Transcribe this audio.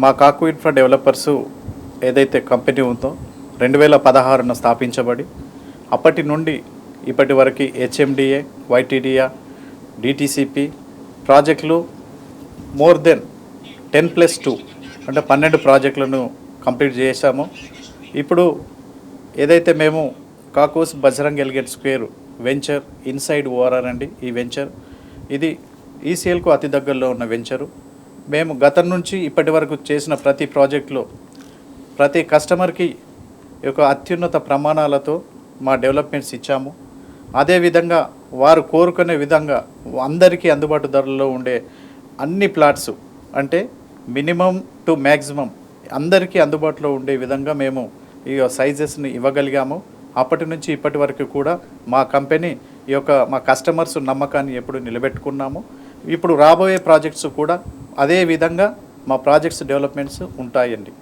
మా కాకు ఇన్ఫ్రా డెవలపర్సు ఏదైతే కంపెనీ ఉందో 2016న స్థాపించబడి అప్పటి నుండి ఇప్పటి వరకు హెచ్ఎండిఏ, వైటీడీఆర్, డిటిసిపి ప్రాజెక్టులు మోర్ దెన్ 10+2 అంటే 12 ప్రాజెక్టులను కంప్లీట్ చేశాము. ఇప్పుడు ఏదైతే మేము కాకోస్ Bajrang elegant square venture inside ORR అండి. ఈ వెంచర్ ఇది ఈసీఎల్కు అతి దగ్గరలో ఉన్న వెంచరు. మేము గతం నుంచి ఇప్పటి వరకు చేసిన ప్రతి ప్రాజెక్టులో ప్రతి కస్టమర్కి ఒక అత్యున్నత ప్రమాణాలతో మా డెవలప్మెంట్స్ ఇచ్చాము. అదేవిధంగా వారు కోరుకునే విధంగా అందరికీ అందుబాటు ధరల్లో ఉండే అన్ని ప్లాట్స్ అంటే మినిమం టు మ్యాక్సిమం అందరికీ అందుబాటులో ఉండే విధంగా మేము ఈ సైజెస్ని ఇవ్వగలిగాము. అప్పటి నుంచి ఇప్పటి వరకు కూడా మా కంపెనీ మా కస్టమర్స్ నమ్మకాన్ని ఎప్పుడు నిలబెట్టుకున్నాము. ఇప్పుడు రాబోయే ప్రాజెక్ట్స్ కూడా అదే విధంగా మా ప్రాజెక్ట్స్ డెవలప్మెంట్స్ ఉంటాయండి.